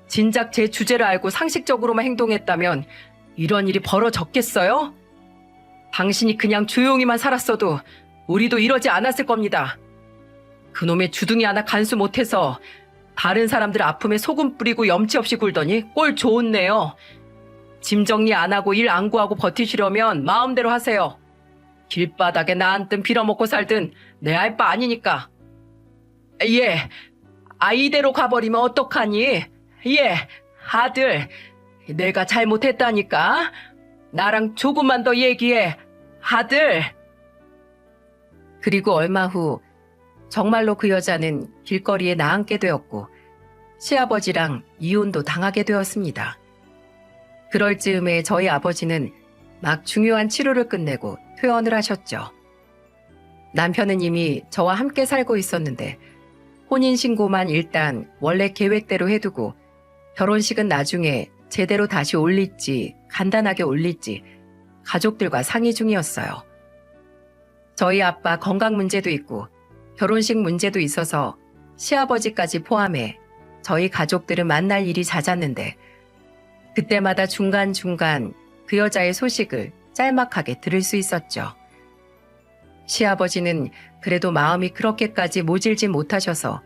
진작 제 주제를 알고 상식적으로만 행동했다면 이런 일이 벌어졌겠어요? 당신이 그냥 조용히만 살았어도 우리도 이러지 않았을 겁니다. 그놈의 주둥이 하나 간수 못해서 다른 사람들 아픔에 소금 뿌리고 염치 없이 굴더니 꼴 좋네요. 짐 정리 안 하고 일 안 구하고 버티시려면 마음대로 하세요. 길바닥에 나앉든 빌어먹고 살든 내 알 바 아니니까. 예, 이대로 가버리면 어떡하니? 예, 아들, 내가 잘못했다니까. 나랑 조금만 더 얘기해, 아들. 그리고 얼마 후 정말로 그 여자는 길거리에 나앉게 되었고 시아버지랑 이혼도 당하게 되었습니다. 그럴 즈음에 저희 아버지는 막 중요한 치료를 끝내고 퇴원을 하셨죠. 남편은 이미 저와 함께 살고 있었는데 혼인신고만 일단 원래 계획대로 해두고 결혼식은 나중에 제대로 다시 올릴지 간단하게 올릴지 가족들과 상의 중이었어요. 저희 아빠 건강 문제도 있고 결혼식 문제도 있어서 시아버지까지 포함해 저희 가족들은 만날 일이 잦았는데 그때마다 중간중간 그 여자의 소식을 짤막하게 들을 수 있었죠. 시아버지는 그래도 마음이 그렇게까지 모질지 못하셔서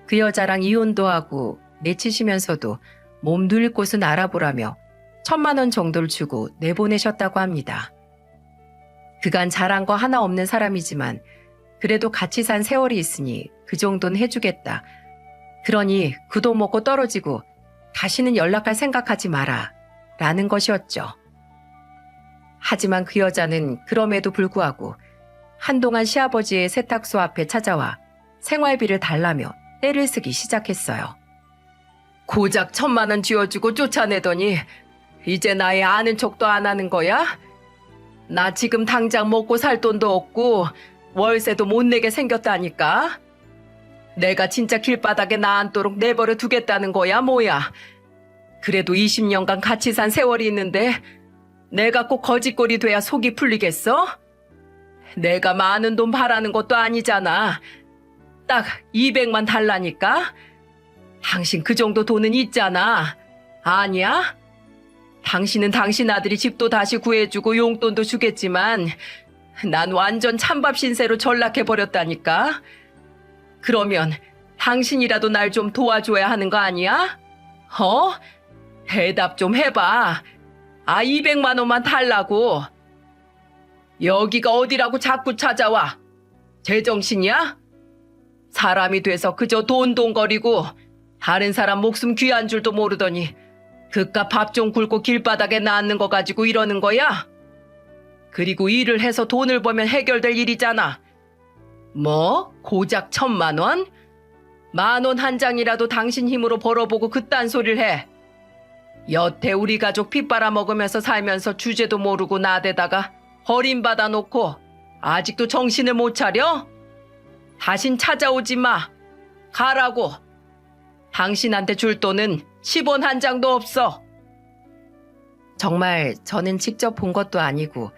그 여자랑 이혼도 하고 내치시면서도 몸 누일 곳은 알아보라며 1,000만 원 정도를 주고 내보내셨다고 합니다. 그간 잘한 거 하나 없는 사람이지만 그래도 같이 산 세월이 있으니 그 정도는 해주겠다. 그러니 그도 먹고 떨어지고 다시는 연락할 생각하지 마라 라는 것이었죠. 하지만 그 여자는 그럼에도 불구하고 한동안 시아버지의 세탁소 앞에 찾아와 생활비를 달라며 떼를 쓰기 시작했어요. 고작 1,000만 원 쥐어주고 쫓아내더니 이제 나의 아는 척도 안 하는 거야? 나 지금 당장 먹고 살 돈도 없고 월세도 못 내게 생겼다니까? 내가 진짜 길바닥에 나앉도록 내버려 두겠다는 거야 뭐야? 그래도 20년간 같이 산 세월이 있는데 내가 꼭 거짓골이 돼야 속이 풀리겠어? 내가 많은 돈 바라는 것도 아니잖아. 딱 200만 달라니까? 당신 그 정도 돈은 있잖아. 아니야? 당신은 당신 아들이 집도 다시 구해주고 용돈도 주겠지만 난 완전 찬밥 신세로 전락해버렸다니까? 그러면 당신이라도 날 좀 도와줘야 하는 거 아니야? 대답 좀 해봐. 200만 원만 달라고. 여기가 어디라고 자꾸 찾아와? 제정신이야? 사람이 돼서 그저 돈돈거리고 다른 사람 목숨 귀한 줄도 모르더니 그깟 밥 좀 굶고 길바닥에 놨는 거 가지고 이러는 거야? 그리고 일을 해서 돈을 벌면 해결될 일이잖아. 뭐? 고작 1,000만 원? 10,000원 한 장이라도 당신 힘으로 벌어보고 그딴 소리를 해. 여태 우리 가족 피 빨아먹으면서 살면서 주제도 모르고 나대다가 버림받아 놓고 아직도 정신을 못 차려? 다신 찾아오지 마. 가라고. 당신한테 줄 돈은 10원 한 장도 없어. 정말 저는 직접 본 것도 아니고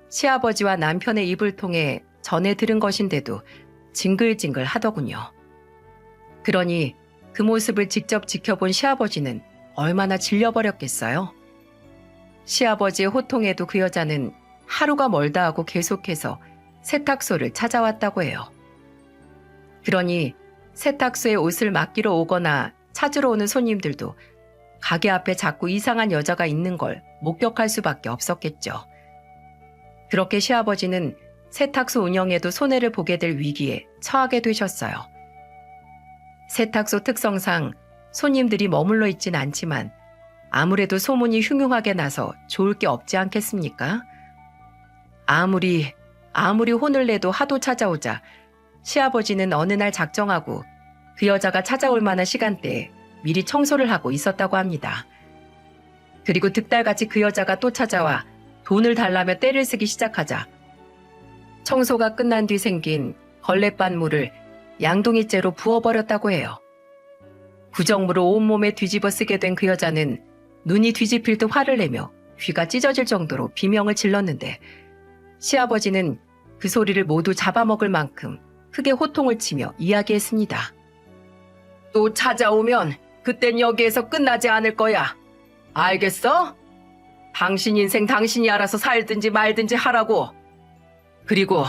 시아버지와 남편의 입을 통해 전해 들은 것인데도 징글징글 하더군요. 그러니 그 모습을 직접 지켜본 시아버지는 얼마나 질려버렸겠어요. 시아버지의 호통에도 그 여자는 하루가 멀다 하고 계속해서 세탁소를 찾아왔다고 해요. 그러니 세탁소에 옷을 맡기러 오거나 찾으러 오는 손님들도 가게 앞에 자꾸 이상한 여자가 있는 걸 목격할 수밖에 없었겠죠. 그렇게 시아버지는 세탁소 운영에도 손해를 보게 될 위기에 처하게 되셨어요. 세탁소 특성상 손님들이 머물러 있진 않지만 아무래도 소문이 흉흉하게 나서 좋을 게 없지 않겠습니까? 아무리 혼을 내도 하도 찾아오자 시아버지는 어느 날 작정하고 그 여자가 찾아올 만한 시간대에 미리 청소를 하고 있었다고 합니다. 그리고 득달같이 그 여자가 또 찾아와 돈을 달라며 떼를 쓰기 시작하자 청소가 끝난 뒤 생긴 걸레빤물을 양동이째로 부어버렸다고 해요. 부정물을 온몸에 뒤집어 쓰게 된 그 여자는 눈이 뒤집힐 듯 화를 내며 귀가 찢어질 정도로 비명을 질렀는데 시아버지는 그 소리를 모두 잡아먹을 만큼 크게 호통을 치며 이야기했습니다. 또 찾아오면 그땐 여기에서 끝나지 않을 거야. 알겠어? 당신 인생 당신이 알아서 살든지 말든지 하라고. 그리고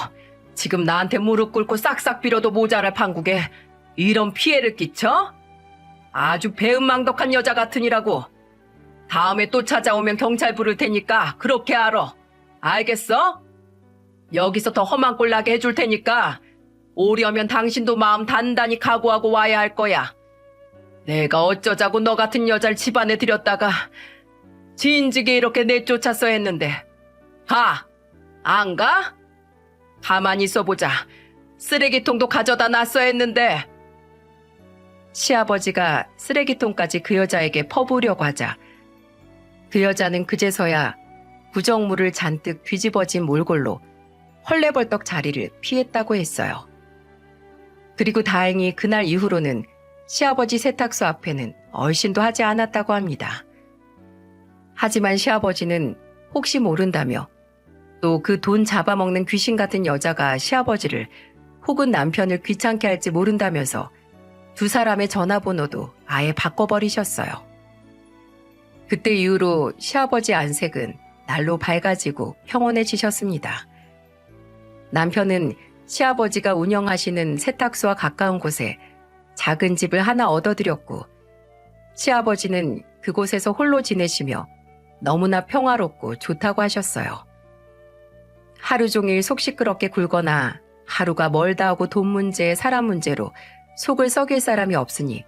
지금 나한테 무릎 꿇고 싹싹 빌어도 모자랄 판국에 이런 피해를 끼쳐? 아주 배은망덕한 여자 같으니라고. 다음에 또 찾아오면 경찰 부를 테니까 그렇게 알아. 알겠어? 여기서 더 험한 꼴 나게 해줄 테니까 오려면 당신도 마음 단단히 각오하고 와야 할 거야. 내가 어쩌자고 너 같은 여자를 집안에 들였다가 진즉에 이렇게 내쫓았어 했는데 가! 안 가? 가만히 있어보자. 쓰레기통도 가져다 놨어 했는데. 시아버지가 쓰레기통까지 그 여자에게 퍼부으려고 하자 그 여자는 그제서야 구정물을 잔뜩 뒤집어진 몰골로 헐레벌떡 자리를 피했다고 했어요. 그리고 다행히 그날 이후로는 시아버지 세탁소 앞에는 얼씬도 하지 않았다고 합니다. 하지만 시아버지는 혹시 모른다며 또 그 돈 잡아먹는 귀신 같은 여자가 시아버지를 혹은 남편을 귀찮게 할지 모른다면서 두 사람의 전화번호도 아예 바꿔버리셨어요. 그때 이후로 시아버지 안색은 날로 밝아지고 평온해지셨습니다. 남편은 시아버지가 운영하시는 세탁소와 가까운 곳에 작은 집을 하나 얻어들였고 시아버지는 그곳에서 홀로 지내시며 너무나 평화롭고 좋다고 하셨어요. 하루 종일 속 시끄럽게 굴거나 하루가 멀다 하고 돈 문제, 사람 문제로 속을 썩일 사람이 없으니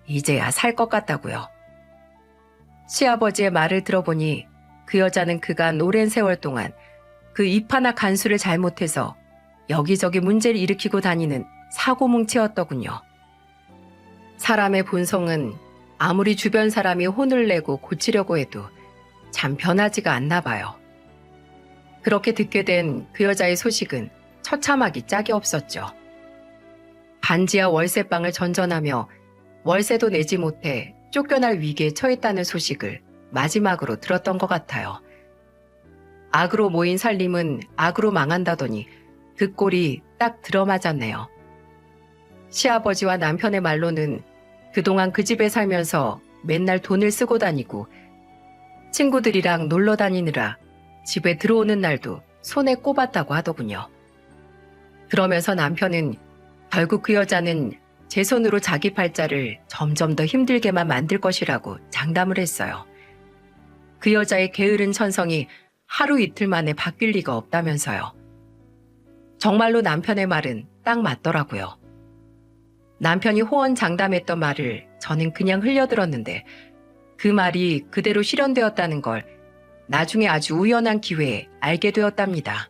이제야 살 것 같다고요. 시아버지의 말을 들어보니 그 여자는 그간 오랜 세월 동안 그 입 하나 간수를 잘못해서 여기저기 문제를 일으키고 다니는 사고뭉치였더군요. 사람의 본성은 아무리 주변 사람이 혼을 내고 고치려고 해도 참 변하지가 않나 봐요. 그렇게 듣게 된 그 여자의 소식은 처참하기 짝이 없었죠. 반지하 월세방을 전전하며 월세도 내지 못해 쫓겨날 위기에 처했다는 소식을 마지막으로 들었던 것 같아요. 악으로 모인 살림은 악으로 망한다더니 그 꼴이 딱 들어맞았네요. 시아버지와 남편의 말로는 그동안 그 집에 살면서 맨날 돈을 쓰고 다니고 친구들이랑 놀러 다니느라 집에 들어오는 날도 손에 꼽았다고 하더군요. 그러면서 남편은 결국 그 여자는 제 손으로 자기 팔자를 점점 더 힘들게만 만들 것이라고 장담을 했어요. 그 여자의 게으른 천성이 하루 이틀 만에 바뀔 리가 없다면서요. 정말로 남편의 말은 딱 맞더라고요. 남편이 호언장담했던 말을 저는 그냥 흘려들었는데 그 말이 그대로 실현되었다는 걸 나중에 아주 우연한 기회에 알게 되었답니다.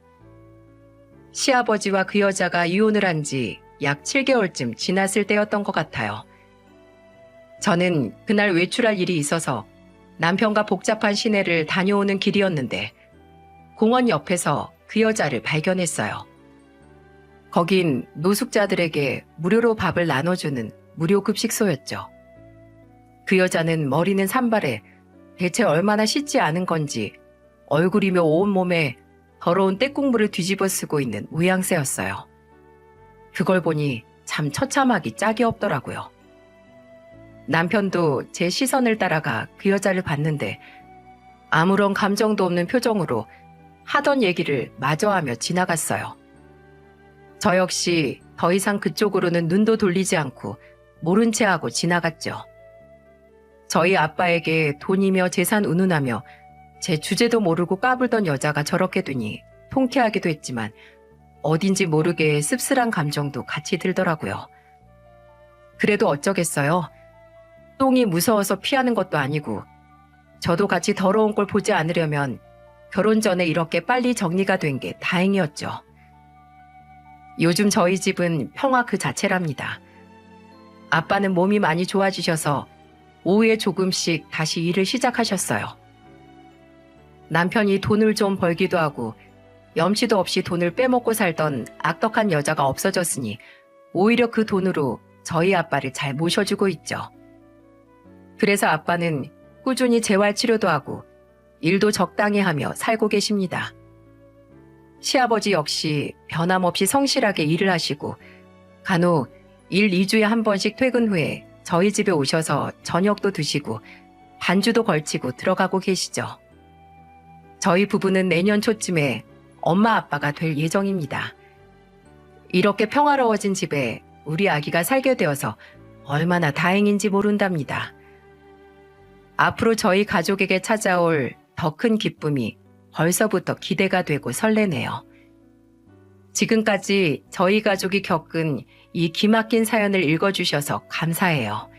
시아버지와 그 여자가 이혼을 한 지 약 7개월쯤 지났을 때였던 것 같아요. 저는 그날 외출할 일이 있어서 남편과 복잡한 시내를 다녀오는 길이었는데 공원 옆에서 그 여자를 발견했어요. 거긴 노숙자들에게 무료로 밥을 나눠주는 무료 급식소였죠. 그 여자는 머리는 산발에 대체 얼마나 씻지 않은 건지 얼굴이며 온몸에 더러운 때국물을 뒤집어 쓰고 있는 모양새였어요. 그걸 보니 참 처참하기 짝이 없더라고요. 남편도 제 시선을 따라가 그 여자를 봤는데 아무런 감정도 없는 표정으로 하던 얘기를 마저 하며 지나갔어요. 저 역시 더 이상 그쪽으로는 눈도 돌리지 않고 모른 채 하고 지나갔죠. 저희 아빠에게 돈이며 재산 운운하며 제 주제도 모르고 까불던 여자가 저렇게 되니 통쾌하기도 했지만 어딘지 모르게 씁쓸한 감정도 같이 들더라고요. 그래도 어쩌겠어요. 똥이 무서워서 피하는 것도 아니고 저도 같이 더러운 꼴 보지 않으려면 결혼 전에 이렇게 빨리 정리가 된 게 다행이었죠. 요즘 저희 집은 평화 그 자체랍니다. 아빠는 몸이 많이 좋아지셔서 오후에 조금씩 다시 일을 시작하셨어요. 남편이 돈을 좀 벌기도 하고 염치도 없이 돈을 빼먹고 살던 악덕한 여자가 없어졌으니 오히려 그 돈으로 저희 아빠를 잘 모셔주고 있죠. 그래서 아빠는 꾸준히 재활치료도 하고 일도 적당히 하며 살고 계십니다. 시아버지 역시 변함없이 성실하게 일을 하시고 간혹 1, 2주에 한 번씩 퇴근 후에 저희 집에 오셔서 저녁도 드시고 반주도 걸치고 들어가고 계시죠. 저희 부부는 내년 초쯤에 엄마 아빠가 될 예정입니다. 이렇게 평화로워진 집에 우리 아기가 살게 되어서 얼마나 다행인지 모른답니다. 앞으로 저희 가족에게 찾아올 더 큰 기쁨이 벌써부터 기대가 되고 설레네요. 지금까지 저희 가족이 겪은 이 기막힌 사연을 읽어주셔서 감사해요.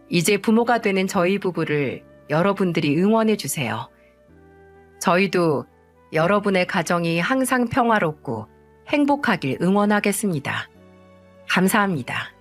이제 부모가 되는 저희 부부를 여러분들이 응원해 주세요. 저희도 여러분의 가정이 항상 평화롭고 행복하길 응원하겠습니다. 감사합니다.